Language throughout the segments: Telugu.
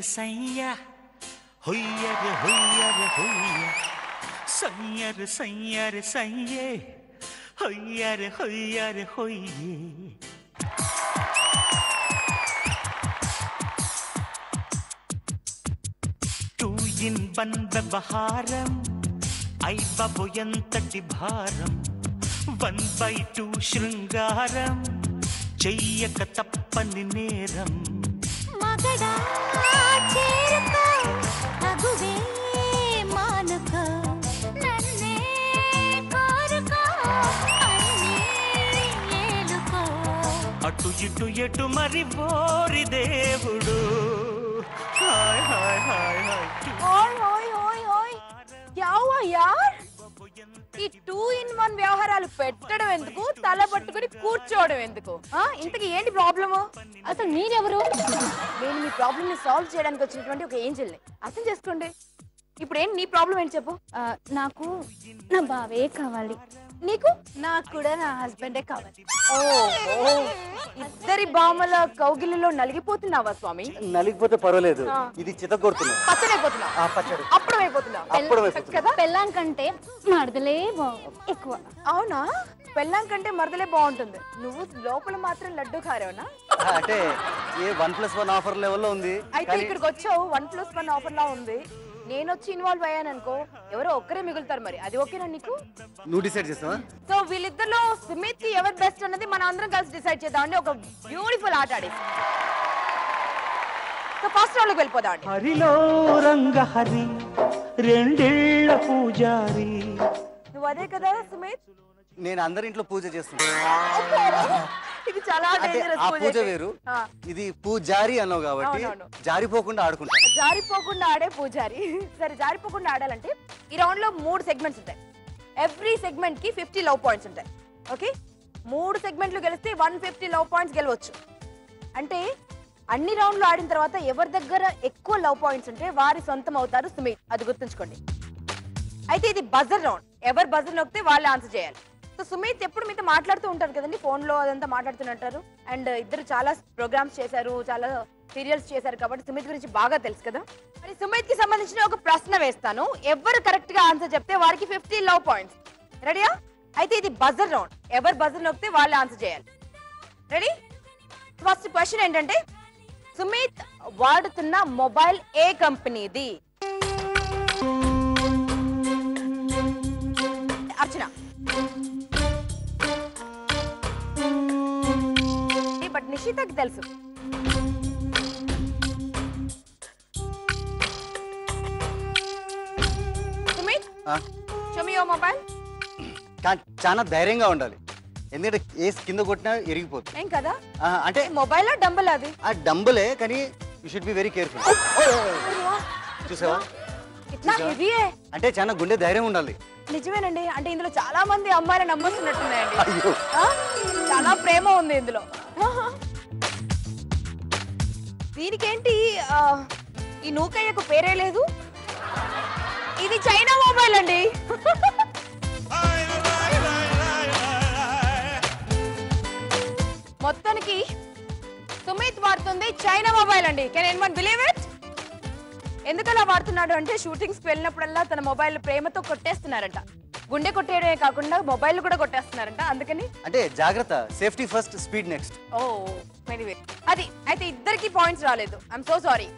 सैया होइया रे होइया रे होइया सैया रे सैया रे सैये होइया रे होइया रे होइये टू इन वन व्यवहारम ऐ बाबो ఎంతటి భారం 1/2 శృంగారం చెయ్యక తప్పని నేరం మగడా చేరుకో అగువే మానుకో నన్నే కోరుకో అన్నీ ఏలుకో అటు ఇటు ఎటు మరి బోరి దేవుడు హాయ్ హాయ్ హాయ్ హాయ్ ఓయ్ ఓయ్ ఓయ్ ఓయ్ क्या हुआ यार ఈ 2 in 1 వ్యవహారాలు పెట్టడం ఎందుకు తల పట్టుకొని కూర్చోవడం ఎందుకు ఇంతకీ ఏంటి ప్రాబ్లము అసలు మీరెవరు నేను మీ ప్రాబ్లమ్ ని సాల్వ్ చేయడానికి వచ్చినటువంటి ఒక ఏంజెల్ ని అర్థం చేసుకోండి ఇప్పుడు ఏంటి నీ ప్రాబ్లం ఏంటి చెప్పు నాకు నా బావే కావాలి నీకు నాకు కూడా నా హస్బెండే కావాలి ఓ ఇద్దరి బామల కౌగిలిలో నలిగిపోతున్నావా స్వామి నలిగిపోతే పర్వాలేదు ఇది చితగొడుతున్నా పచ్చడైపోతున్నావు పచ్చడి అప్పుడైపోతున్నావు కదా పెళ్ళాం కంటే మరదలే ఎక్కువ అవునా పెళ్ళాం కంటే మరదలే బాగుంటుంది నువ్వు లోపల మాత్రం లడ్డు కారేవనా అంటే ఏ 1+1 ఆఫర్ లెవెల్లో ఉంది అయితే ఇక్కడికి వచ్చావు 1+1 ఆఫర్ లా ఉంది నేను వచ్చి ఇన్వాల్వ్ అయ్యాను అనుకో ఎవరో ఒక్కరే మిగులుతారు మరి అది ఓకేనా నీకు నువ్వు డిసైడ్ చేస్తావా సో వీళ్ళిద్దరిలో సుమిత్ ఎవరు బెస్ట్ అన్నది మనం అందరం కలిసి డిసైడ్ చేద్దామండి ఒక బ్యూటిఫుల్ ఆట ఆడేసి సో ఫస్ట్ రౌండ్కి వెళ్ళిపోదామండి హరిలో రంగ హరి రెండేళ్ల పూజారి నువ్వు అదే కదా సుమిత్ నేను అందరింట్లో పూజ చేస్తున్నా ఇది చాలా డేంజరస్ ఆ పూజ వేరు ఇది పూజారి అన్నావు కాబట్టి జారిపోకుండా ఆడుకుంటా జారిపోకుండా ఆడే పూజారి సరే జారిపోకుండా ఆడాలంటే ఈ రౌండ్ లో 3 సెగ్మెంట్స్ ఉంటాయి ఎవ్రీ సెగ్మెంట్ కి 50 లవ్ పాయింట్స్ ఉంటాయి ఓకే 3 సెగ్మెంట్లు గెలిస్తే 150 లవ్ పాయింట్స్ గెలవచ్చు అంటే అన్ని రౌండ్లు ఆడిన తర్వాత ఎవరి దగ్గర ఎక్కువ లవ్ పాయింట్స్ ఉంటే వారి సొంతం అవుతారు సుమిత్ అది గుర్తుంచుకోండి అయితే ఇది బజర్ రౌండ్ ఎవరు బజర్ నొక్కితే వాళ్ళు ఆన్సర్ చేయాలి సో సుమిత్ ఎప్పుడు మీతో మాట్లాడుతూ ఉంటారు కదండి ఫోన్ లో అదంతా మాట్లాడుతుంటారు అండ్ ఇద్దరు చాలా ప్రోగ్రామ్స్ చేశారు చాలా సీరియల్స్ చేశారు కాబట్టి సుమిత్ గురించి బాగా తెలుసు కదా మరి సుమిత్ కి సంబంధించిన ఒక ప్రశ్న వేస్తాను ఎవరు కరెక్ట్ గా ఆన్సర్ చెప్తే వారికి 50 లవ్ పాయింట్స్ రెడీయా అయితే ఇది బజర్ రౌండ్ ఎవరు బజర్ నొక్కితే వాళ్ళు ఆన్సర్ చేయాలి రెడీ ఫస్ట్ క్వశ్చన్ ఏంటంటే సుమిత్ వాడుతున్న మొబైల్ ఏ కంపెనీది అర్చన బట్ నిషితకి తెలుసు Sumit show me your mobile చాలా ధైర్యంగా ఉండాలి ఎందుకంటే ఏ కింద కొట్టినా ఎరిగిపోతుంది ఏం కదా అంటే మొబైల్ డంబల్ అది ఆ డంబలే కానీ you should be very careful చూసావా ఇట్లా హెవీయే అంటే చాలా గుండె ధైర్యం ఉండాలి నిజమేనండి అంటే ఇందులో చాలా మంది అమ్మాయిలు నమ్మొస్తున్నట్టున్నాయండి చాలా ప్రేమ ఉంది ఇందులో దీనికేంటి ఈ నూకయ్యకు పేరే లేదు ఇది చైనా మొబైల్ అండి మొత్తానికి సుమిత్ వాడుతుంది చైనా మొబైల్ అండి కెన్ ఎనీవన్ బిలీవ్ ఇట్ ఎందుకలా వాడుతున్నాడు అంటే షూటింగ్స్ కి వెళ్ళినప్పుడల్లా తన మొబైల్ ప్రేమతో కొట్టేస్తున్నారంట గుండె కొట్టేయడమే కాకుండా మొబైల్ కూడా కొట్టేస్తున్నారంట అందుకని అంటే జాగ్రత్త సేఫ్టీ ఫస్ట్ స్పీడ్ నెక్స్ట్ ఓ ఎనీవే అది అయితే ఇద్దరికి పాయింట్స్ రాలేదు I'm so sorry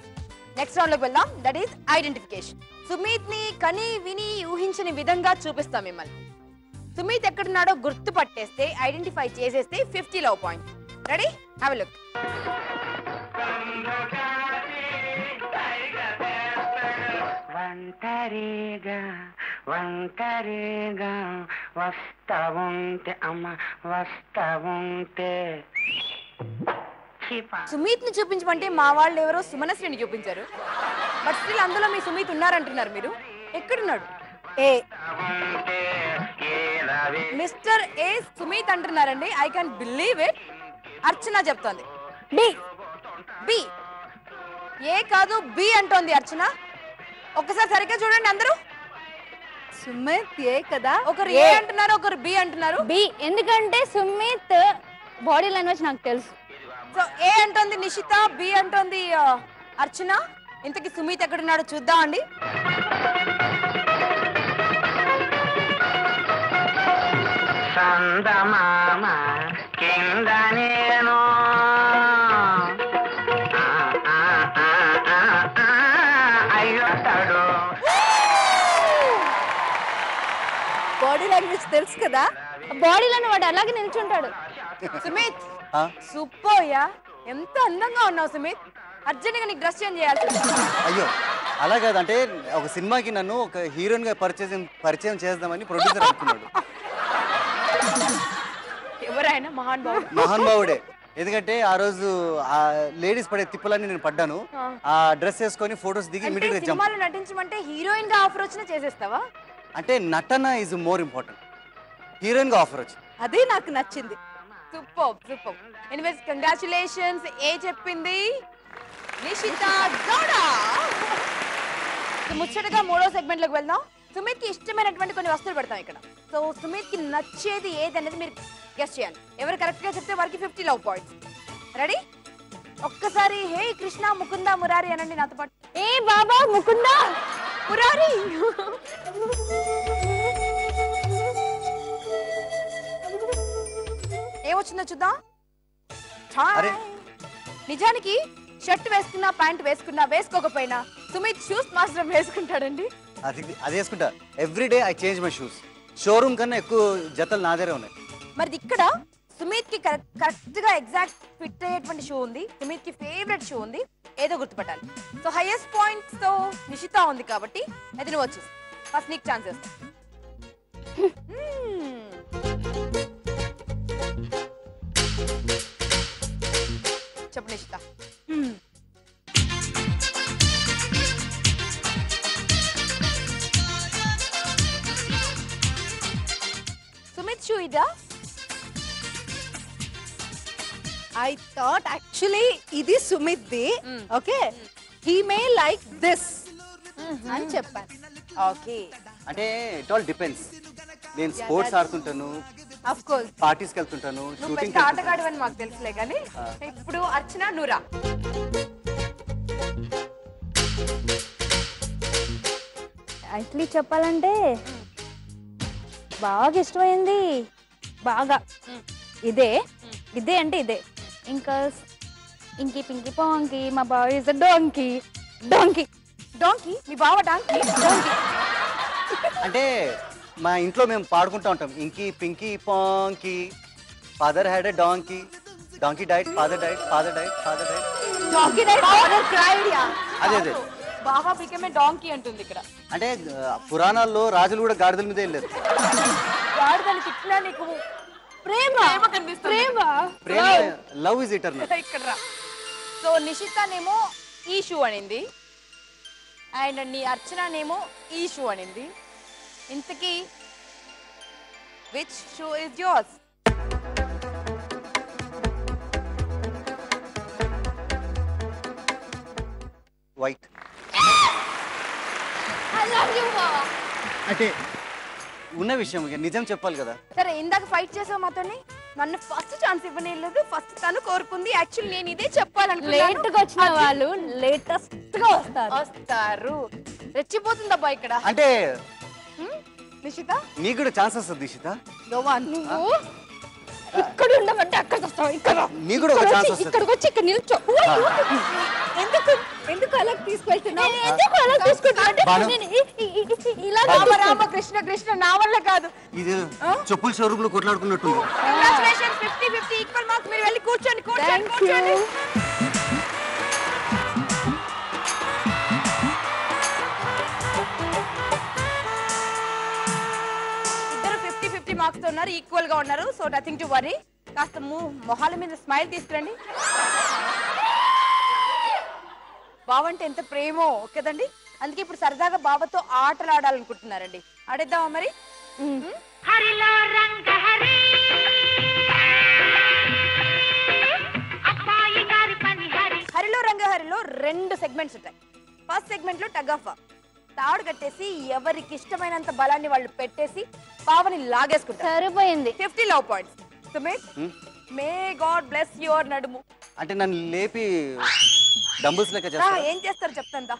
next round లోకి వెళ్దాం దట్ ఈస్ ఐడెంటిఫికేషన్ సుమిత్ ని కని విని ఊహించని విధంగా చూపిస్తాం మిమ్మల్ని సుమిత్ ఎక్కడున్నాడో గుర్తు పట్టేస్తే ఐడెంటిఫై చేసేస్తే 50 love point ready have a look ఒంటరిగా ఒంటరిగా వస్తా ఉంటే అమ్మ వస్తా ఉంటే. సుమిత్ ని చూపించమంటే మా వాళ్ళు ఎవరో సుమనశ్రీని చూపించారు. బట్ స్టిల్ అందులో మీ సుమిత్ ఉన్నారంటున్నారు మీరు. ఎక్కడున్నాడు? ఏ మిస్టర్ ఏ సుమిత్ అంటున్నారండి. I can believe it. Archana చెప్తోంది బి. బి ఏ కాదు బి అంటోంది అర్చన. ఒక్కసారి సరిగ్గా చూడండి అందరూ. సుమిత్ ఏ కదా, ఒకరు ఏ అంటున్నారు, ఒకరు బి అంటున్నారు. బి ఎందుకంటే సుమిత్ బాడీ లాంగ్వేజ్ నాకు తెలుసు. సో ఏ అంటోంది నిషిత, బి అంటోంది అర్చన. ఇంతకీ సుమిత్ ఎక్కడున్నాడో చూద్దాం అండి. చందమామ కింద నేను అయ్యొస్తాడు. బాడీ లాంగ్వేజ్ తెలుసు కదా. బాడీలోనే వాడు అలాగే నిల్చుంటాడు. సుమిత్ ఆ? Super yeah. ఎంత అందంగా ఉన్నావు సుమిత్. అర్జెంట్ గా నీకు డ్రెస్ చేంజ్ చేయాలి. అయ్యో అలా కాదు, అంటే ఒక సినిమాకి నన్ను ఒక హీరోయిన్ గా పరిచయం చేద్దామని ప్రొడ్యూసర్ అనుకున్నాడు. ఎవరైనా మహానుభావుడు. మహానుభావుడే. ఎందుకంటే ఆ రోజు ఆ లేడీస్ పడే తిప్పలన్నీ నేను పడ్డాను. ఆ డ్రెస్ వేసుకొని ఫొటోస్ దిగి ఇమీడియట్ గా జంప్. సినిమాలో నటించమంటే హీరోయిన్ గా ఆఫర్ వచ్చినా చేసేస్తావా? అంటే నటన ఈజ్ మోర్ ఇంపార్టెంట్. హీరోయిన్ గా ఆఫర్ వచ్చి అదే నాకు నచ్చింది. Super super. Anyways congratulations. ఏ చెప్పింది నిషిత గౌడ. ముచ్చటగా మూడో సెగ్మెంట్ లోకి వెళ్దాం. సుమిత్ కి ఇష్టమైనటువంటి కొన్ని వస్తువులు పెడతాం ఇక్కడ. సో సుమిత్ కి నచ్చేది ఏది అనేది మీరు గెస్ చేయాలి. ఎవరు కరెక్ట్ గా చెప్తే వారికి 50 లవ్ పాయింట్స్. రెడీ? ఒక్కసారి హే కృష్ణ ముకుంద మురారి అనండి నాతో పాటు. ఏ బాబా ముకుంద మురారి. ఏమొచ్చిందో చూద్దాం. అరే. నిజానికి షర్ట్ వేసుకున్నా ప్యాంట్ వేసుకున్నా వేసుకోకపోయినా సుమిత్ షూస్ మాత్రం వేసుకుంటాడండి. అది వేసుకుంటా. Every day I change my shoes. Showroom కన్నా ఎక్కువ జతలు నా దగ్గరే ఉన్నాయి. మరి ఇక్కడ సుమిత్ కి కరెక్ట్ గా ఎగ్జాక్ట్ ఫిట్ అయ్యేటువంటి షూ ఉంది. సుమిత్ కి ఫేవరెట్ షూ ఉంది. ఏదో గుర్తుపట్టాలి. సో హైయెస్ట్ పాయింట్స్ తో నిషిత ఉంది కాబట్టి అది నువ్వు వచ్చేసి ఫస్ట్ నీకు ఛాన్స్ చేస్తా. చెప్పు నిషిత. సుమిత్ షూ ఇదా? I thought actually ఇది Sumit the. Okay, he may like this అని చెప్పాను. ఓకే. అంటే ఇట్ ఆల్ డిపెండ్స్. నేను స్పోర్ట్స్ ఆడుతుంటాను, Of course. పార్టీస్కి వెళ్తుంటాను, నువ్వు షూటింగ్ పెద్ద ఆటగాడు అని మాకు తెలుసులే కానీ ఇప్పుడు అర్చన నూరా. యాక్చువల్లీ చెప్పాలంటే బాగా ఇష్టమైంది బాగా ఇదే. ఇదే అంటే ఇదే. ఇంకా ఇంకి పింకి పాంకి మా బావ ఇస్ డోంకి. డోంకి డోంకి మీ బావ డాంకి. డోంకి అంటే మా ఇంట్లో మేము పాడుకుంటూ ఉంటాం. Inky pinky ponky, father had a donkey, donkey died, father died, father died, father died. Donkey ride father cried. Yeah అదే అదే. బావ బికమ్ ఏ డాంకి అంటుంది ఇక్కడ. అంటే పురాణాల్లో రాజులు కూడా గాడిదల మీద వెళ్ళారు. గాడిదని తిట్టినా నీకు ప్రేమ కనిపిస్తుంది. ప్రేమ, లవ్ ఇస్ ఇటర్నల్. ఇక్కడ రా. సో నిషితనేమో ఈ షూ అనింది అండ్ నీ అర్చననేమో ఈ షూ అనింది. ఇంతకీ which shoe is yours? White. I love you బావ. అంటే ఉన్న విషయం నిజం చెప్పాలి కదా. సరే ఇందాక ఫైట్ చేసావు మాతోని. నన్ను ఫస్ట్ ఛాన్స్ ఇవ్వలేదు. ఫస్ట్ తను కోరుకుంది. యాక్చువల్లీ నేను ఇదే చెప్పాలనుకున్నాను. లేట్ గా వచ్చిన వాళ్ళు లేటెస్ట్ గా వస్తారు. రెచ్చిపోతుందబ్బా ఇక్కడ. అంటే నిషిత నీకు కూడా ఛాన్స్ వస్తుంది నిషిత. నువ్వు ఇక్కడ ఉండమంటే అక్కడ వస్తావు. ఇక్కడ నీకు కూడా ఒక ఛాన్స్ వస్తుంది. ఇక్కడికి వచ్చి ఇక్కడ నిల్చో. ఎందుకు అలా తీసుకెళ్తున్నావు? ఎందుకు అలా తీసుకుంటున్నావు? ఇలా రామ కృష్ణ కృష్ణ నా వల్ల కాదు. ఇది చెప్పుల షోరూమ్ లో కొట్లాడుకున్నట్టుంది. కంగ్రాచులేషన్స్. 50-50 equal marks. మీరు వెళ్ళి కూర్చోండి కూర్చోండి కూర్చోండి. మార్క్స్ తో ఉన్నారు, ఈక్వల్ గా ఉన్నారు. So nothing to worry. కాస్త మొహాల మీద స్మైల్ తీసుకురండి. బావంటే ఎంత ప్రేమో కదండి. అందుకే ఇప్పుడు సరదాగా బావతో ఆటలు ఆడాలనుకుంటున్నారండి. ఆడేద్దామా మరి? హరిలో రంగ హరి అబ్బాయి గారి పని హరి. హరిలో రంగ హరిలో 2 సెగ్మెంట్స్ ఉంటాయి. ఫస్ట్ సెగ్మెంట్ లో టగ్ ఆఫ్ వార్. తాడు కట్టేసి ఎవరికి ఇష్టమైనంత బలాన్ని వాళ్ళు పెట్టేసి బావని లాగేసుకుంటారు. సరిపోయింది. 50 love points. Sumit, may God bless your నడుము. అంటే నన్ను లేపి డంబుల్స్ లెక్క చేస్తా. ఏం చేస్తారు చెప్తాందా?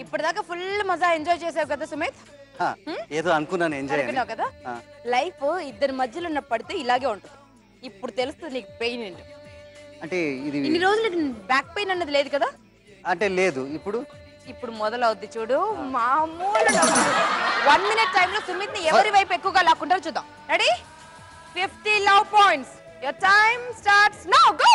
ఇప్పటిదాకా ఫుల్ మజా ఎంజాయ్ చేసావు కదా సుమిత్? ఏదో అనుకున్నాను ఎంజాయ్ అనుకున్నావు కదా. లైఫ్ ఇద్దరి మధ్యలో ఉన్న పడితే ఇలాగే ఉంటుంది. ఇప్పుడు తెలుస్తుంది నీకు పెయిన్ ఏంటి. అంటే ఇది ఇన్ని రోజులు బ్యాక్ పెయిన్ అన్నది లేదు కదా? అంటే లేదు. ఇప్పుడు ఇప్పుడు మొదలవుద్ది చూడు. మామూలు 1 minute టైం లో సుమిత్ ని ఎవరి వైపు ఎక్కువగా లాక్కుంటారో చూద్దాం. Ready? 50 love points. Your time starts now. Go.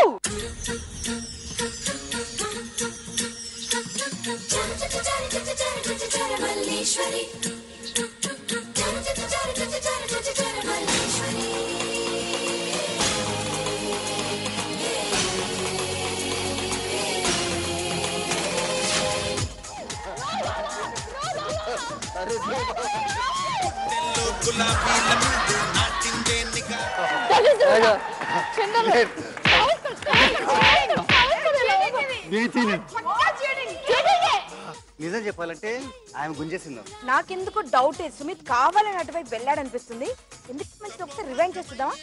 నిజం చెప్పాలంటే ఆయన గుంజేసింది. నాకెందుకు డౌట్ సుమిత్ కావాలని అటువైపు వెళ్ళాడు అనిపిస్తుంది. ఎందుకు మంచిది ఒకసారి రివైండ్ చేస్తుందామా?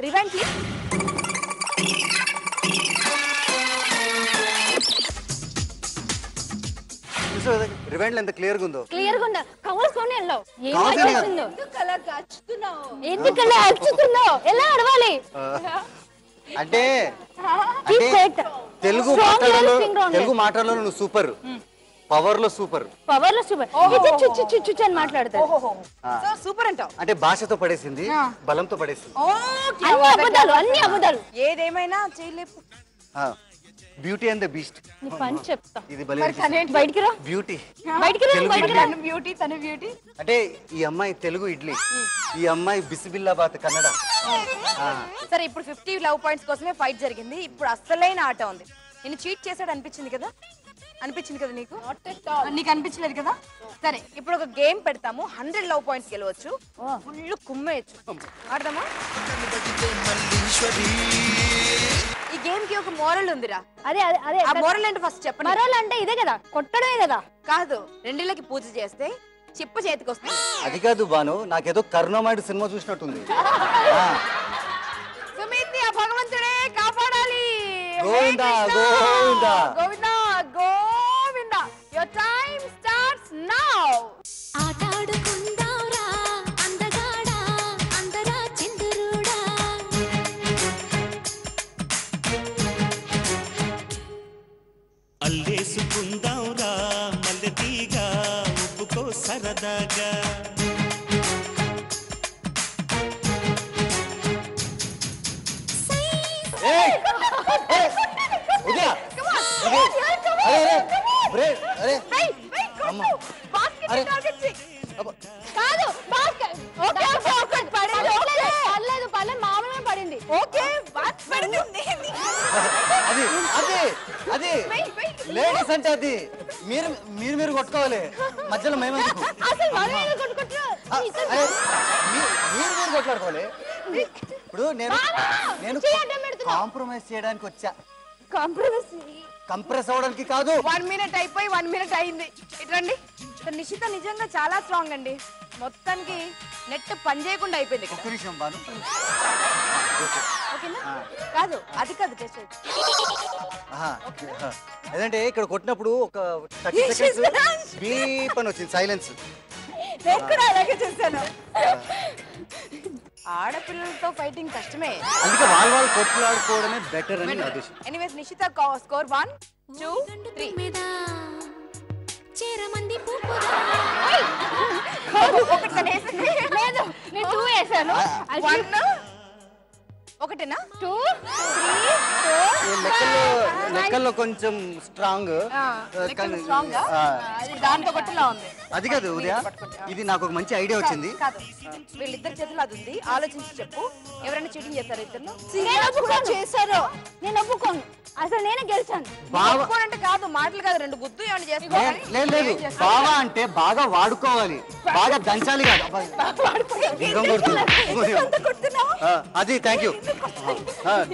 Rewind please. రివైండ్ ఎంత క్లియర్ గా ఉందో. క్లియర్ గా ఉందా? కవర్స్కొని వెళ్ళావు. ఏం కావాల్సింది కాదు. చేస్తుందో? ఎందుకలా అరుచుతున్నావు? ఎందుకలా అరుచుతున్నావు? ఎలా అడవాలి? అంటే Keep quiet. Telugu Strong మాట్లాడలో girls sing wrong. Telugu మాట్లాడలో నువ్వు సూపర్, పవర్ లో సూపర్. పవర్ లో సూపర్. చుచ్చు అని మాట్లాడతాడు. సో సూపర్ అంటావు. అంటే భాషతో పడేసింది, బలంతో పడేసింది. అన్ని అబద్ధాలు. ఏదేమైనా చేయలేపు. Beauty and the beast. నీ పని చెప్తా. ఇది భలే బయటికి రా. బ్యూటీ. బయటికి రా. తెలుగు బయటికి రా. తను బ్యూటీ, తను బ్యూటీ. అంటే ఈ అమ్మాయి తెలుగు ఇడ్లీ, ఈ అమ్మాయి బిసిబిల్లాబాత్ కన్నడ. సరే ఇప్పుడు 50 లవ్ పాయింట్స్ కోసమే ఫైట్ జరిగింది. ఇప్పుడు అసలైన ఆట ఉంది. నేను చీట్ చేశాడు అనిపించింది కదా? అనిపించింది కదా నీకు? నీకు అనిపించలేదు కదా? సరే ఇప్పుడు ఒక గేమ్ పెడతాము. 100 లవ్ పాయింట్స్ గెలవచ్చు. ఫుల్ కుమ్మేయచ్చు. ఆడదామా? ఈ గేమ్ కి ఒక మోరల్ ఉందిరా. అదే అదే అదే. ఆ మోరల్ ఏంటి ఫస్ట్ చెప్పండి. మరోలు అంటే ఇదే కదా, కొట్టడమే కదా. కాదు, 2 పూజ చేస్తే చిప్ప చేతికి వస్తుంది. అది కాదు బాను, నాకేదో కరుణామయుడు సినిమా చూసినట్టుంది. సుమిత్ని ఆ భగవంతుడే కాపాడాలి. Govinda Govinda Govinda Govinda. Your time starts now. ఆటాడుకుందాంరా అందగాడా అందరా చిందురుడా. అల్లేసుకుందాంరా మల్లెతీగా ఉప్పుకో సరదాగా. కాదు పర్లేదు పర్లేదు, మామూలుగా పడింది. ఓకే పడింది. అది అది అది లేడీస్ అంటే అది మీరు మీరు మీరు కొట్టుకోవాలి, మధ్యలో మేమెందుకు? అసలు మనం ఎందుకు కొట్టుకుంటున్నాం? మీరు మీరు కొట్లాడుకోవాలి. ఇప్పుడు నేను కాంప్రమైజ్ చేయడానికి వచ్చా. కంప్రెస్ అవడానికి కాదు. 1 minute అయిపోయి 1 minute అయింది. ఇట్రండి. నిషిత నిజంగా చాలా స్ట్రాంగ్ అండి. మొత్తానికి నెట్ పని చేయకుండా అయిపోయింది. ఒక్క నిమిషం బాను. ఓకేనా? కాదు అది కాదు టెస్ట్. ఏదంటే ఇక్కడ కొట్టినప్పుడు ఒక 30 seconds బీప్ అని వచ్చింది, సైలెన్స్. నేను కూడా అలాగే చేశాను. ఆడపిల్లలతో ఫైటింగ్ కష్టమే. అందుకే వాళ్ళు కొట్లాడుకోవడమే బెటర్ అని నా ఉద్దేశం. ఎనీవేస్ నిషిత స్కోర్ 1 2 3 మీద చేరమంది పూపుదా. లేదు, నేను 2 వేసాను. 1 ఒకటేనా? 2 3 ఈ లెక్కల్లో లెక్కల్లో కొంచెం స్ట్రాంగ్. దాంతో పట్టులా ఉంది. అది కాదు ఉదయ, ఇది నాకు ఒక మంచి ఐడియా వచ్చింది. కాదు, వీళ్ళిద్దరి చేతులు అది ఉంది. ఆలోచించి చెప్పు, ఎవరైనా చీటింగ్ చేస్తారు ఇద్దరు? చేశారు. నేను ఒప్పుకోను, అసలు నేనే గెలిచాను. అంటే కాదు, మాటలు కాదు, రెండు గుద్దు ఏమైనా లేదు లేదు, బావా అంటే బాగా వాడుకోవాలి, బాగా దంచాలి కాదు. అది థ్యాంక్ యూ.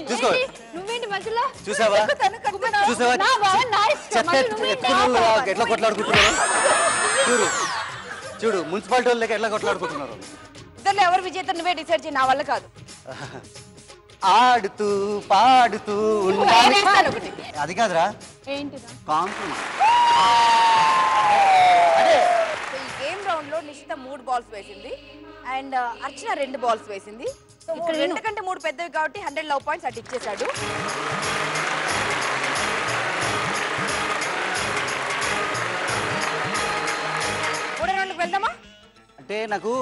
చూసుకో, నువ్వేంటి మధ్యలో? చూసావా చూసావా చెత్త ఎత్తుకున్న ఎట్లా కొట్లాడుకుంటున్నారు. చూడు చూడు, మున్సిపాలిటీ వాళ్ళకి ఎట్లా కొట్లాడుకుంటున్నారు. ఇద్దరు ఎవరు విజేత నువ్వే డిసైడ్ చేయి, నా వల్ల కాదు. ఆడుతూ పాడుతూ ఉండాలి. అది కాదురా, ఏంటిదా? కాంప్రమైజ్. ఈ గేమ్ రౌండ్ లో నిషిత 3 balls వేసింది అండ్ అర్చన 2 balls వేసింది. సో 2 కంటే 3 పెద్దవి కాబట్టి 100 లవ్ పాయింట్స్ అటు ఇచ్చేసాడు. మూడో రౌండ్కి వెళ్దామా? అంటే నాకు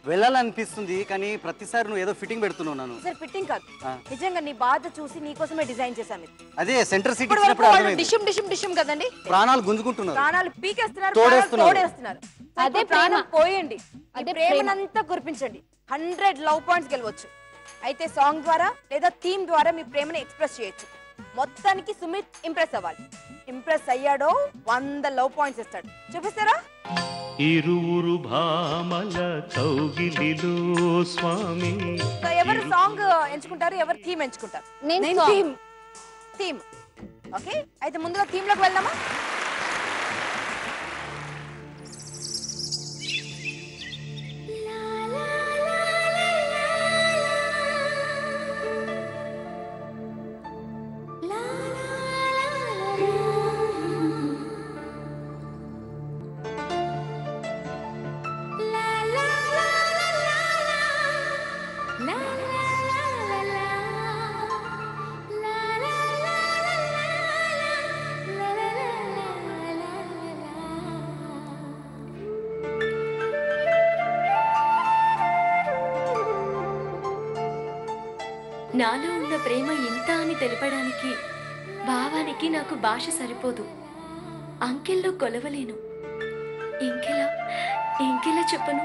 వెళ్ళాలనిపిస్తుంది, కానీ ప్రతిసారి నువ్వు ఏదో ఫిట్టింగ్ పెడుతున్నావు నన్ను. సార్ ఫిట్టింగ్ కాదు, నిజంగా నీ బాధ చూసి నీకోసమే డిజైన్ చేశాను. అదే సెంటర్ సీట్ ఇచ్చినప్పుడు అర్థమైంది. డిషం డిషం డిషం కదండి, ప్రాణాలు గుంజుకుంటున్నారు, ప్రాణాలు పీకేస్తున్నారు, తోడేస్తున్నారు. అదే ప్రాణం పోయండి, అదే ప్రేమనంతా కురిపించండి. 100 లవ్ పాయింట్స్ గెలవచ్చు. అయితే సాంగ్ ద్వారా లేదా థీమ్ ద్వారా మీ ప్రేమను ఎక్స్ప్రెస్ చేయొచ్చు. మొత్తానికి సుమిత్ ఇంప్రెస్ అవ్వాలి. ఇంప్రెస్ అయ్యాడో 100 లవ్ పాయింట్స్ ఇస్తాడు. చూపిస్తారా? ఇరువురు భామల కౌగిలిలో స్వామి. సో ఎవరు సాంగ్ ఎంచుకుంటారు, ఎవరు థీమ్ ఎంచుకుంటారు? నేను థీమ్. ఓకే, అయితే ముందుగా థీమ్ లోకి వెళ్దామా? నాలో ఉన్న ప్రేమ ఇంత అని తెలపడానికి భావానికి నాకు భాష సరిపోదు. అంకెల్లో కొలవలేను. ఇంకెలా చెప్పను?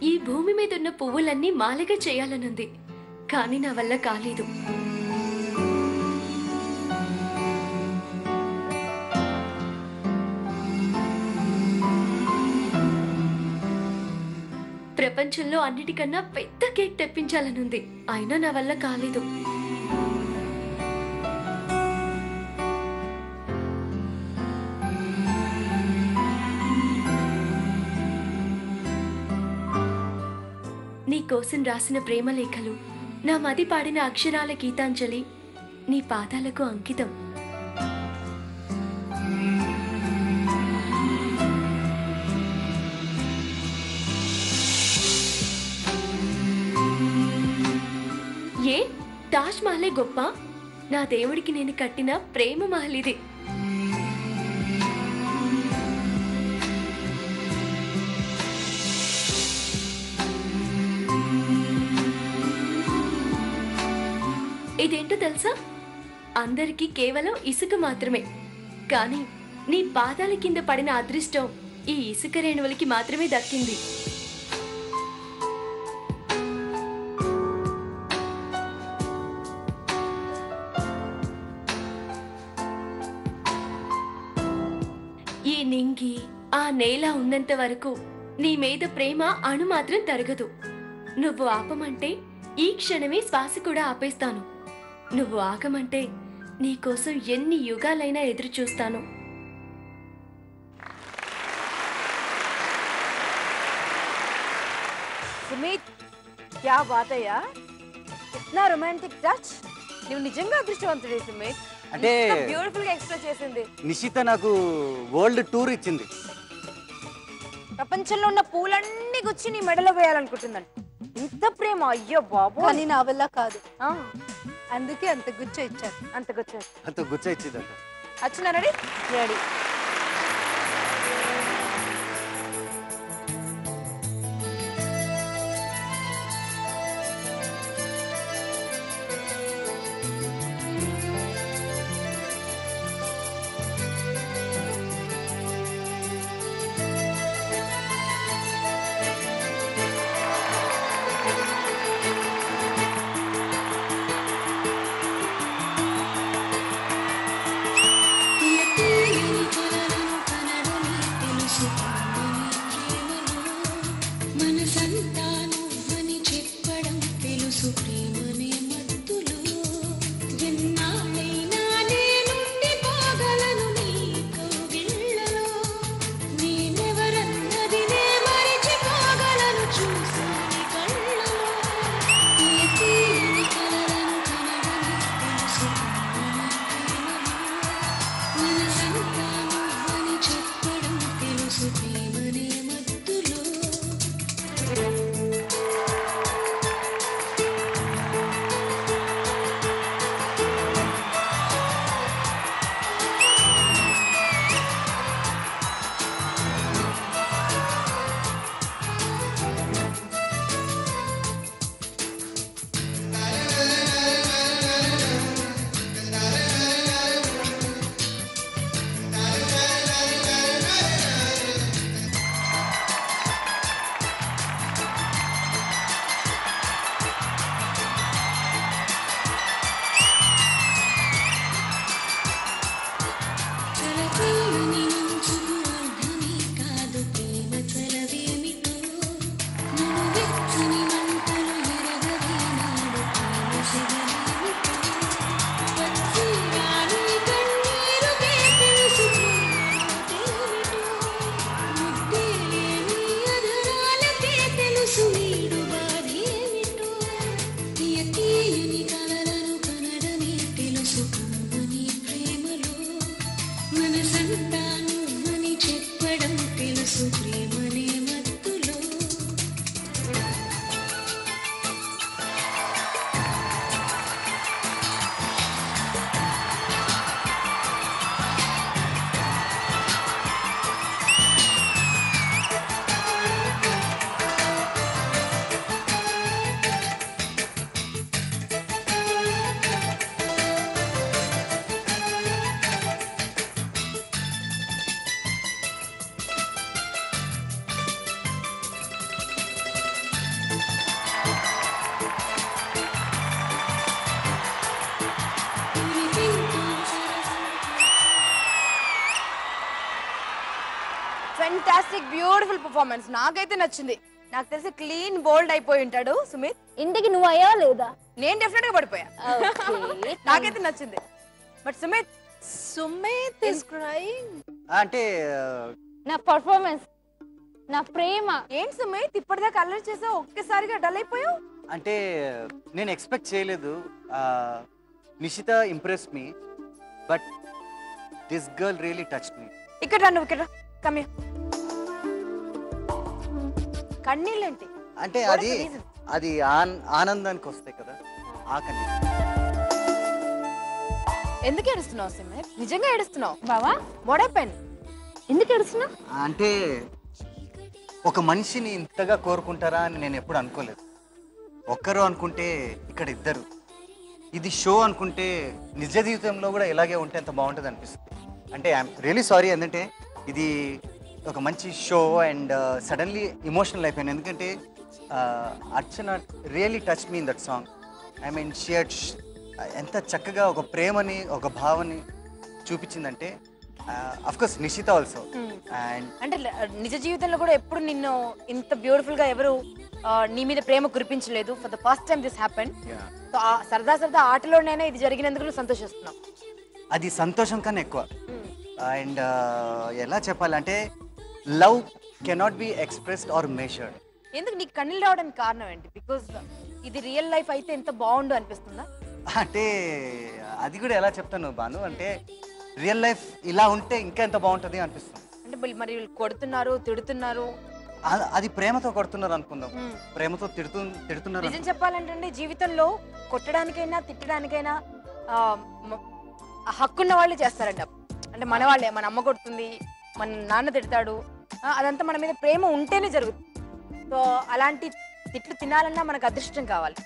ఈ భూమి మీద ఉన్న పువ్వులన్నీ మాలగా చేయాలనుంది, కానీ నా వల్ల కాలేదు. ప్రపంచంలో అన్నిటికన్నా పెద్ద కేక్ తెప్పించాలనుంది, అయినా నా వల్ల కాలేదు. నీ కోసం రాసిన ప్రేమలేఖలు, నా మది పాడిన అక్షరాల గీతాంజలి నీ పాదాలకు అంకితం. ఏ తాజ్ మహలే గొప్ప? నా దేవుడికి నేను కట్టిన ప్రేమ మహల్ ఇది. ఇదేంటో తెలుసా? అందరికీ కేవలం ఇసుక మాత్రమే, కానీ నీ పాదాల కింద పడిన అదృష్టం ఈ ఇసుక రేణువులకి మాత్రమే దక్కింది. ఈ నింగి ఆ నేల ఉన్నంత వరకు నీ మీద ప్రేమ అణు మాత్రం తరగదు. నువ్వు ఆపమంటే ఈ క్షణమే శ్వాస కూడా ఆపేస్తాను. నువ్వు ఆగమంటే నీకోసం ఎన్ని యుగాలైనా ఎదురు చూస్తాను. సుమిత్, క్యా బాత్ అయ్యా, ఇట్నా రొమాంటిక్ టచ్. నువ్వు నిజంగా అదృష్టవంతుడే సుమిత్. అంటే బ్యూటిఫుల్ గా ఎక్స్ప్రెస్ చేసింది. నిషిత నాకు వరల్డ్ టూర్ ఇచ్చింది. ప్రపంచంలో ఉన్న పూలన్నీ గుచ్చి నీ మెడలో వేయాలనుకుంటుందండి. ఇంత ప్రేమ, అయ్యో బాబు. కానీ నా వల్ల కాదు, అందుకే అంత గుచ్చ ఇచ్చారు. అంత గుచ్చ అంత గుచ్చ ఇచ్చిందంట. వచ్చినా ready? Ready. Fantastic beautiful performance. నాకైతే నచ్చింది. నాకు తెలిసి క్లీన్ బోల్డ్ అయిపోయి ఉంటాడు సుమిత్. ఇంటికి నువ్వు అయ్యావా లేదా? నేను డెఫినెట్ గా పడిపోయా. నాకైతే నచ్చింది. But Sumit is crying. అంటే నా పర్ఫార్మెన్స్, నా ప్రేమ. ఏంటి సుమిత్ ఇప్పటిదాకా అల్లరి చేసావు, ఒక్కసారిగా డల్ అయిపోయావు? అంటే నేను ఎక్స్పెక్ట్ చేయలేదు. Nishitha impress me, but this girl really touch me. ఇక్కడ రా, నువ్వు ఇక్కడ కమ్ హియర్. కన్నీళ్ళేంటి? అంటే అది ఆనందానికి వస్తాయి కదా, ఆ కన్నీళ్ళు. ఎందుకు ఏడుస్తున్నావు సుమిత్? నిజంగా ఏడుస్తున్నావు? బావా వాట్ హ్యాపెన్? ఎందుకు ఏడుస్తున్నావు? అంటే ఒక మనిషిని ఇంతగా కోరుకుంటారా అని నేను ఎప్పుడు అనుకోలేదు. ఒక్కరు అనుకుంటే ఇక్కడ ఇద్దరు. ఇది షో అనుకుంటే నిజ జీవితంలో కూడా ఇలాగే ఉంటే ఎంత బాగుంటుంది అనిపిస్తుంది. అంటే ఐఎమ్ రియలీ సారీ, ఎందుకంటే ఇది ఒక మంచి షో అండ్ సడన్లీ ఎమోషనల్ అయిపోయాను. ఎందుకంటే Archana really touch me in that song. I mean shared ఎంత చక్కగా ఒక ప్రేమని, ఒక భావని చూపించిందంటే. Of course Nishitha also. అండ్ అంటే నిజ జీవితంలో కూడా ఎప్పుడు నిన్ను ఇంత బ్యూటిఫుల్ గా ఎవరు నీ మీద ప్రేమ కురిపించలేదు. For the first time this happen. So సరదా సరదా ఆటలోనైనా ఇది జరిగినందుకు నువ్వు సంతోషిస్తున్నావు. అది సంతోషం కన్నా ఎక్కువ. అండ్ ఎలా చెప్పాలంటే love cannot be expressed are measured. ఎందుకు నీకు కన్నీళ్ళు రావడానికి కారణం ఏంటి? బికాజ్ ఇది రియల్ లైఫ్ అయితే ఎంత బాగుండు అనిపిస్తుందా? అంటే అది కూడా ఎలా చెప్తాను బాను, అంటే రియల్ లైఫ్ ఇలా ఉంటే ఇంకా ఎంత బాగుంటుంది అనిపిస్తుంది. అంటే మరి వీళ్ళు కొడుతున్నారు, తిడుతున్నారు. అది ప్రేమతో కొడుతున్నారు అనుకుందాం, ప్రేమతో తిడుతున్నారు. నిజం చెప్పాలంటే జీవితంలో కొట్టడానికైనా తిట్టడానికైనా హక్కున్న వాళ్ళే చేస్తారంట. అంటే మన వాళ్ళే, మన అమ్మ కొడుతుంది, మన నాన్న తిడతాడు, అదంతా మన మీద ప్రేమ ఉంటేనే జరుగుతుంది. సో అలాంటి తిట్లు తినాలన్నా మనకు అదృష్టం కావాలి.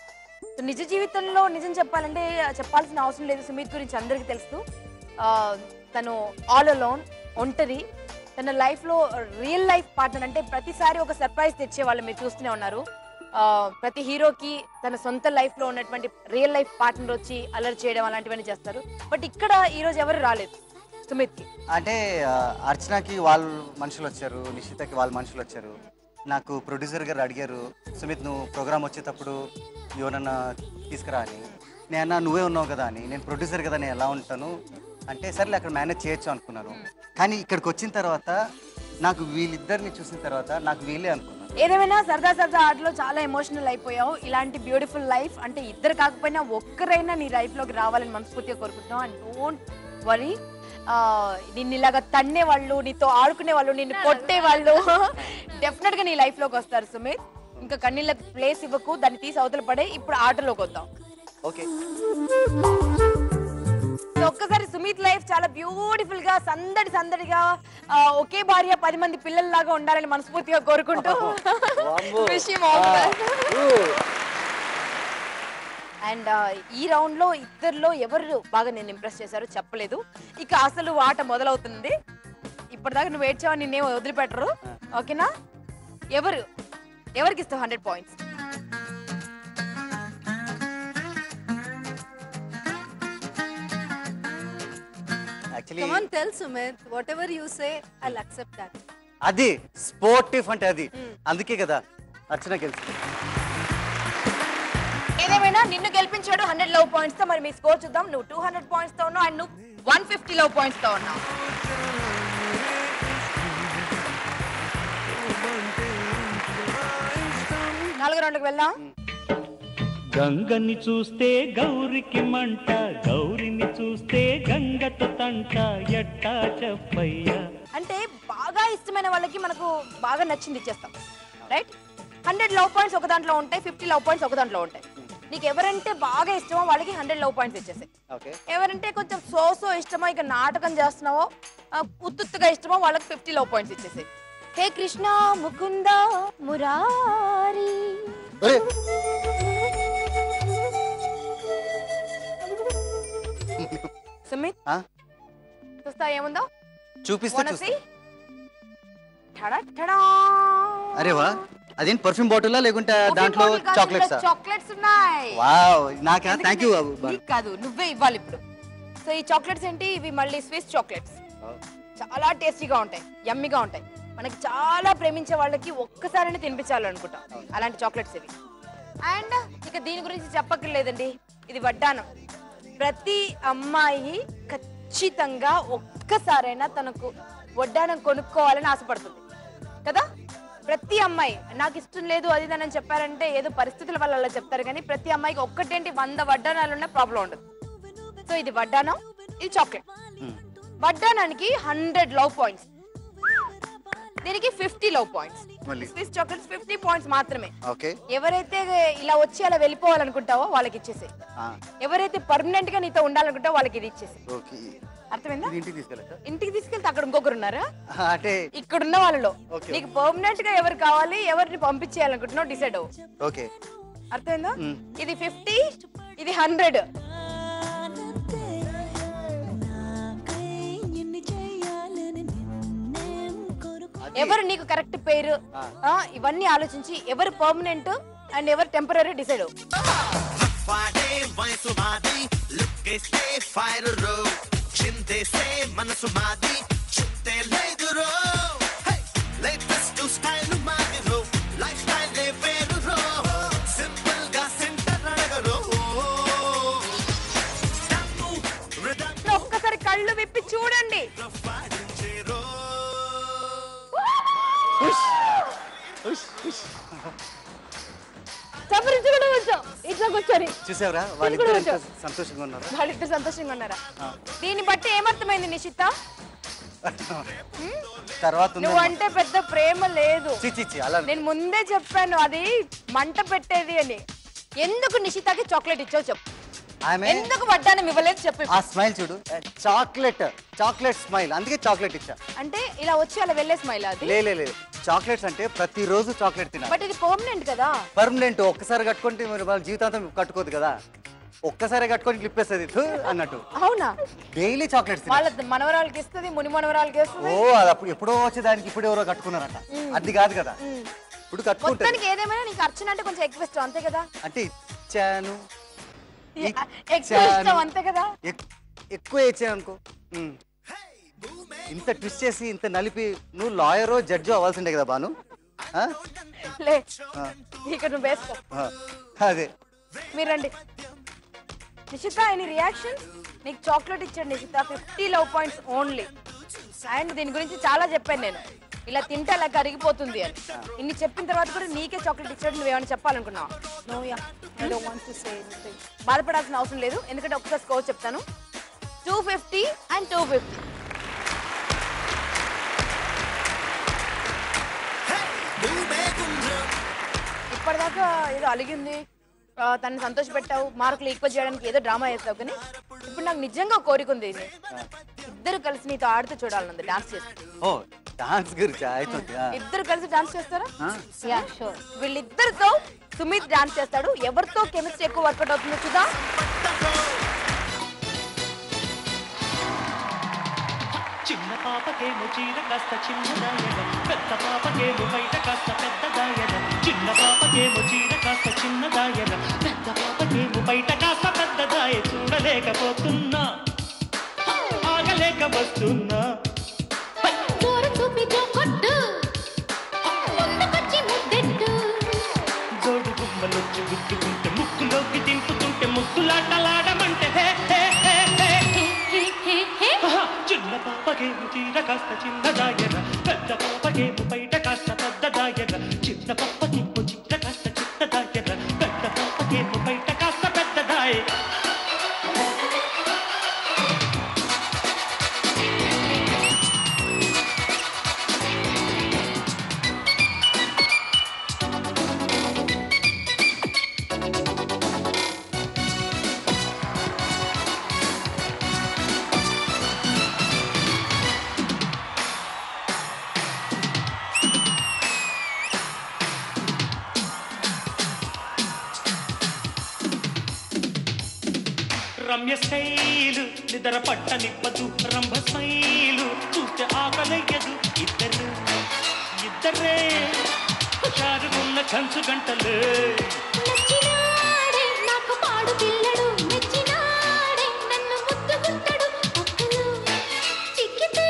సో నిజ జీవితంలో నిజం చెప్పాలంటే చెప్పాల్సిన అవసరం లేదు. సుమిత్ గురించి అందరికీ తెలుసు. తను ఆల్ అలోన్, ఒంటరి. తన లైఫ్లో రియల్ లైఫ్ పార్ట్నర్ అంటే ప్రతిసారి ఒక సర్ప్రైజ్ తెచ్చే వాళ్ళు మీరు చూస్తూనే ఉన్నారు. ప్రతి హీరోకి తన సొంత లైఫ్లో ఉన్నటువంటి రియల్ లైఫ్ పార్ట్నర్ వచ్చి అలర్ట్ చేయడం అలాంటివన్నీ చేస్తారు. బట్ ఇక్కడ ఈరోజు ఎవరు రాలేదు సుమిత్కి. అంటే అర్చనకి వాళ్ళ మనుషులు వచ్చారు, నిషితకి వాళ్ళ మనుషులు వచ్చారు. నాకు ప్రొడ్యూసర్ గారు అడిగారు, సుమిత్ నువ్వు ప్రోగ్రామ్ వచ్చేటప్పుడు ఎవరన్నా తీసుకురా అని. నేను నువ్వే ఉన్నావు కదా అని. నేను ప్రొడ్యూసర్ కదా, నేను ఎలా ఉంటాను అంటే సరేలే అక్కడ మేనేజ్ చేయొచ్చు అనుకున్నాను. కానీ ఇక్కడికి వచ్చిన తర్వాత నాకు వీళ్ళిద్దరిని చూసిన తర్వాత నాకు వీళ్ళే అనుకున్నాను. ఏదేమైనా సరదా సరదా ఆటలో చాలా ఎమోషనల్ అయిపోయావు. ఇలాంటి బ్యూటిఫుల్ లైఫ్ అంటే ఇద్దరు కాకపోయినా ఒక్కరైనా నీ లైఫ్లోకి రావాలని మనస్ఫూర్తిగా కోరుకుంటున్నావు. అండ్ డోంట్ వరీ, నిన్ను ఇలాగా తన్నే వాళ్ళు, నీతో ఆడుకునే వాళ్ళు, నిన్ను కొట్టే వాళ్ళు డెఫినెట్ గా నీ లైఫ్ లోకి వస్తారు సుమిత్. ఇంకా కన్నీళ్ళకి ప్లేస్ ఇవ్వకు, దాన్ని తీసి అవతల పడే. ఇప్పుడు ఆటలోకి వద్దాం. ఓకే. ఒక్కసారి సుమిత్ లైఫ్ చాలా బ్యూటిఫుల్ గా సందడిగా ఒకే భార్య 10 మంది పిల్లల్లాగా ఉండాలని మనస్ఫూర్తిగా కోరుకుంటూ అండ్ ఈ రౌండ్ లో ఇద్దరిలో ఎవరు బాగా నేను ఇంప్రెస్ చేశారో చెప్పలేదు. ఇక అసలు ఆట మొదలవుతుంది. ఇప్పటిదాకా నువ్వు ఏడ్చావు, నిన్నేమో వదిలిపెట్టరు. ఓకేనా? ఎవరికి ఇస్తావు 100 points? Come on, tell Sumit. Whatever you say, I'll accept that. అది స్పోర్టివ్ అంటే అది. అందుకే కదా అర్చన గెలిచింది. ఏదేమైనా నిన్ను గెలిపించాడు 100 లవ్ పాయింట్స్ తో. మరి మీ స్కోర్ చూద్దాం. నువ్వు 200 పాయింట్స్ తో ఉన్నావు అండ్ నువ్వు 150 లవ్ పాయింట్స్ తో ఉన్నావు. నాలుగో రౌండ్కి వెళ్దాం. గంగని చూస్తే గౌరికి మంట, గౌరిని చూస్తే గంగతో తంట, ఎట్టా చెప్పయ్యా. అంటే బాగా ఇష్టమైన వాళ్ళకి మనకు బాగా నచ్చింది ఇచ్చేస్తాం, రైట్? 100 లవ్ పాయింట్స్ ఒక దాంట్లో ఉంటాయి, 50 లవ్ పాయింట్స్ ఒక దాంట్లో ఉంటాయి. నీకు ఎవరంటే బాగా ఇష్టమో వాళ్ళకి 100 లవ్ పాయింట్స్ ఇచ్చేసాయి. ఎవరంటే కొంచెం సో ఇష్టమో, ఇక నాటకం చేస్తున్నావో, ఉత్తుగా ఇష్టమో వాళ్ళకి 50 లవ్ పాయింట్స్ ఇచ్చేసాయి. హే కృష్ణ ముకుంద మురారి. సుమిత్ చూస్తా ఏముందో చూపిస్తే. టడా. అరే వా, అదేం పర్ఫ్యూమ్ బాటిల్ లేకుంటే దాంట్లో చాక్లెట్స్? చాక్లెట్స్ ఉన్నాయి. వావ్, నాకా? థాంక్యూ. కాదు, నువ్వే ఇవ్వాలి ఇప్పుడు. సో ఈ చాక్లెట్స్ ఏంటి? ఇవి మళ్ళీ స్విస్ చాక్లెట్స్. చాలా టేస్టీగా ఉంటాయి, యమ్మీగా ఉంటాయి. మనకి చాలా ప్రేమించే వాళ్ళకి ఒక్కసారైనా తినిపించాలనుకుంటాం అలాంటి చాక్లెట్స్ ఇవి. అండ్ ఇక దీని గురించి చెప్పక్కర్లేదండి, ఇది వడ్డానం. ప్రతి అమ్మాయి ఖచ్చితంగా ఒక్కసారైనా తనకు వడ్డానం కొనుక్కోవాలని ఆశపడుతుంది కదా. ప్రతి అమ్మాయి నాకు ఇష్టం లేదు అది అని చెప్పారంటే ఏదో పరిస్థితుల వల్ల అలా చెప్తారు, కానీ ప్రతి అమ్మాయికి ఒక్కటేంటి 100 వడ్డానాలు ఉన్న ప్రాబ్లం ఉండదు. సో ఇది వడ్డానం, ఇది చాక్లెట్. వడ్డానానికి 100 లవ్ పాయింట్స్, దీనికి 50 love points. Swiss chocolates 50 points మాత్రమే. ఎవరైతే ఇలా వచ్చి అలా వెళ్ళిపోవాలనుకుంటావో వాళ్ళకి ఇచ్చేసి, ఎవరైతే పర్మనెంట్ గా నీతో ఉండాలనుకుంటావో వాళ్ళకి ఇది ఇచ్చేసి. అర్థమైందా? ఇంటికి తీసుకెళ్తే అక్కడ ఇంకొకరు ఉన్నారా? అంటే ఇక్కడ ఉన్న వాళ్ళలో నీకు పర్మనెంట్ గా ఎవరు కావాలి, ఎవరిని పంపించేయాలనుకుంటున్నావు డిసైడ్ అవ్వు. ఓకే, అర్థమైందా? ఇది 50, ఇది 100. ఎవరు నీకు కరెక్ట్ పేరు ఇవన్నీ ఆలోచించి ఎవరు పర్మనెంట్ అండ్ ఎవరు టెంపరరీ డిసైడ్ అవ్వు. ఒక్కసారి కళ్ళు విప్పి చూడండి. చూసావరా వాళ్ళిద్దరు సంతోషంగా ఉన్నారా? వాళ్ళిద్దరు సంతోషంగా ఉన్నారా? దీన్ని బట్టి ఏమర్థమైంది నిషిత? తర్వాత నువ్వు అంటే పెద్ద ప్రేమ లేదు. అలా నేను ముందే చెప్పాను అది మంట పెట్టేది అని. ఎందుకు నిషితకి చాక్లెట్ ఇచ్చావు చెప్పు. ఎందుకు వడ్డానం ఇవ్వలేదు చెప్పు. ఆ స్మైల్ చూడు, చాక్లెట్ స్మైల్, అందుకే చాక్లెట్ ఇచ్చా. అంటే ఇలా వచ్చి అలా వెళ్ళే స్మైల్ అది? లేదు, చాక్లెట్స్ అంటే ప్రతిరోజు చాక్లెట్ తినాలి. బట్ ఇది పర్మనెంట్ కదా. పర్మనెంట్ ఒక్కసారి కట్టుకుంటే మరి వాళ్ళ జీవితాంతం కట్టుకోదు కదా, ఒక్కసారి కట్టుకొని క్లిప్పేస్తుంది అన్నట్టు. అవునా? డైలీ చాక్లెట్స్ వాళ్ళ మనవరాలకి ఇస్తుంది, ముని మనవరాలకి ఇస్తుంది. ఓ అది అప్పుడు ఎప్పుడో వచ్చేదానికి ఇప్పుడు ఎవరో కట్టుకున్నారట, అది కాదు కదా. ఇప్పుడు కట్టుకుంటాను. ఏదేమైనా నీకు అర్చన అంటే కొంచెం ఎక్కువ ఇష్టం అంతే కదా? అంటే ఇచ్చాను, అంతే కదా. ఎక్కువ ఇచ్చాను అనుకో. ఇంత ట్విస్ట్ చేసి ఇంత నలిపి నువ్వు లాయరో జడ్జో అవ్వాల్సిందే కదా బాను. ఇక్కడ నువ్వు వేసుకో. అదే మీరు రండి. నిషిత ఎనీ రియాక్షన్? నీకు చాక్లెట్ ఇచ్చాడు నిషిత, 50 లవ్ పాయింట్స్ ఓన్లీ. అండ్ దీని గురించి చాలా చెప్పాను నేను, ఇలా తింటే అలా కరిగిపోతుంది అని. ఇన్ని చెప్పిన తర్వాత కూడా నీకే చాక్లెట్ ఇచ్చాడు, నువ్వేమైనా చెప్పాలనుకున్నావా? బాధపడాల్సిన అవసరం లేదు, ఎందుకంటే ఒకసారి స్కోర్ చెప్తాను. 250 and 250. ఇప్పటిదాకా ఏదో అలిగింది, తను సంతోష పెట్టావు, మార్కులు ఈక్వల్ చేయడానికి ఏదో డ్రామా చేస్తావు, కానీ ఇప్పుడు నాకు నిజంగా కోరిక ఉంది. ఇద్దరు కలిసి నీతో ఆడుతూ చూడాలన్నది, డాన్స్ చేస్తాను. ఇద్దరు కలిసి డాన్స్ చేస్తారా? వీళ్ళిద్దరితో సుమిత్ డాన్స్ చేస్తాడు. ఎవరితో కెమిస్ట్రీ ఎక్కువ వర్కౌట్ అవుతుందో చూద్దాం. చిన్న పాపకేమో చీర కాస్త చిన్నదాయన, పెద్ద పాపకేమో బయట కాస్త పెద్దదాయన. చిన్న పాపకేమో చీర కాస్త చిన్నదాయన, పెద్ద పాపకేమో బయట కాస్త పెద్దదాయ. చూడలేకపోతున్నా, ఆగలేక వస్తున్నా. జోడు గుమ్మలొచ్చి గుద్దుకుంటే, ముక్కులోకి దింపుతుంటే, ముక్కులాటలాడమంటే చిన్న పాపకేమో చీర కాస్త చిన్నదాయన, పెద్ద పాపకేమో బయట కాస్త పెద్దదాయన. చిన్న పాపకేమో చీర కాస్త చిన్నదాయన, పెద్ద పాపకేమో బయట కాస్త పెద్దదాయ. రమ్య స్టైలు నిద్ర పట్టనివ్వదు, రంభ స్మైలు చూస్తే ఆకలయ్యదు. ఇద్దరే హుషారుగున్న కంచు గంటలే. నాకు పాడు పిల్లడు మెచ్చినాడే, నన్ను ముద్దుకుంటాడు. చిక్కితే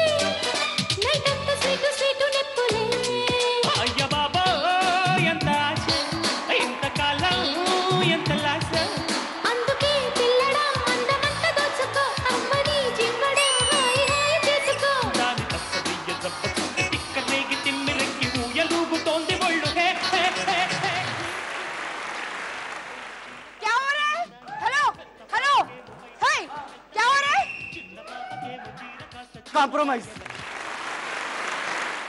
నైట్ అంతా స్వీటు స్వీటు నెప్పులే. కాంప్రమైజ్.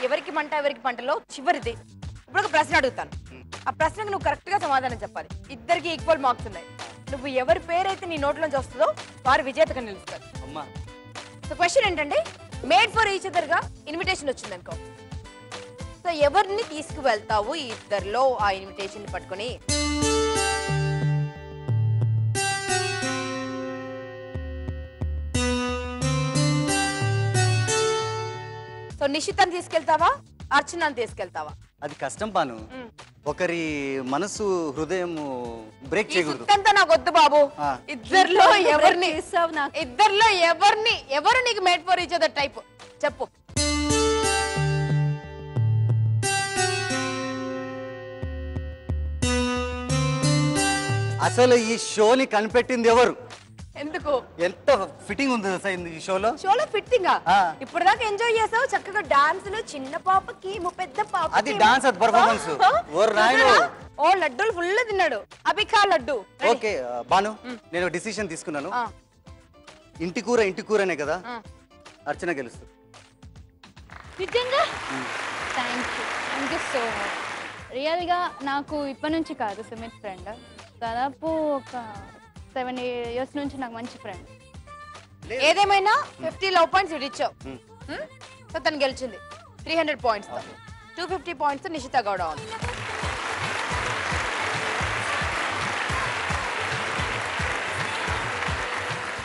ఎవరికి మంట ఎవరికి పంటలో చివరిది. ఇప్పుడు ఒక ప్రశ్న అడుగుతాను, ఆ ప్రశ్నకు నువ్వు కరెక్ట్ గా సమాధానం చెప్పాలి. ఇద్దరికి ఈక్వల్ మార్క్స్ ఉన్నాయి. నువ్వు ఎవరి పేరైతే నీ నోట్లోంచి వస్తుందో వారు విజేతగా నిలుస్తారు. అమ్మా సో క్వశ్చన్ ఏంటంటే, మేడ్ ఫర్ ఈచ్ అదర్ గా ఇన్విటేషన్ వచ్చింది అనుకో, సో ఎవరిని తీసుకువెళ్తావు ఈ ఇద్దరిలో ఆ ఇన్విటేషన్ పట్టుకొని? సో నిషితని తీసుకెళ్తావా, అర్చనని తీసుకెళ్తావా? అది కష్టం పాను. ఒకరి మనసు హృదయం బ్రేక్ చేయకూడదు. అంతా నాకు వద్దు బాబు. ఇద్దరిలో ఎవరిని నాకు ఇద్దరిలో ఎవరు నీకు made for each other type చెప్పు. అసలు ఈ షోని కనిపెట్టింది ఎవరు? ఎందుకు? ఎంత ఫిట్టింగ్ ఉంది అసలు ఈ షోలో. షోలో ఫిట్టింగ్ ఇప్పుడు దాకా ఎంజాయ్ చేసావు చక్కగా. డాన్సులు చిన్న పాపకి పెద్ద పాప, అది డాన్స్, అది పర్ఫార్మెన్స్. ఓ లడ్డూలు ఫుల్ తిన్నాడు అభికా లడ్డు. ఓకే బాను, నేను డిసిషన్ తీసుకున్నాను. ఇంటి కూరనే కదా, అర్చన గెలుస్తుంది. నిజంగా థ్యాంక్ యూ సో మచ్. రియల్గా నాకు ఇప్పటి నుంచి కాదు సుమిత్ ఫ్రెండ్, దాదాపు ఒక 7 years నుంచి నాకు మంచి ఫ్రెండ్. ఏదేమైనా 50 లవ్ పాయింట్స్ ఇచ్చావు. సో తను గెలిచింది 300 points. 250 points Nishitha Gowda.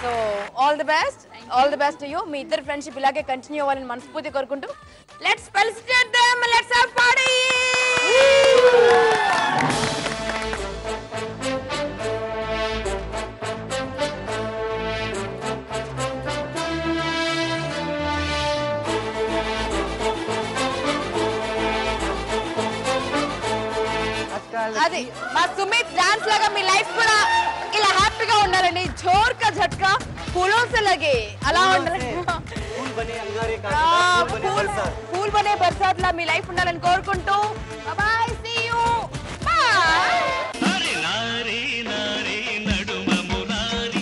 So all the best you. మీ ఇద్దరు ఫ్రెండ్షిప్ ఇలాగే కంటిన్యూ అవ్వాలని మనస్ఫూర్తి కోరుకుంటూ let's felicitate them, let's have party. అది మా సుమిత్ డాన్స్ లాగా మీ లైఫ్ కూడా ఇలా హ్యాపీగా ఉండాలని, జోర్కా ఝట్కా ఫూలోं से लगे అలా ఉండాలని, ఫూల్ బనే బర్సాత్ లా మీ లైఫ్ ఉండాలని కోరుకుంటూ బాయ్.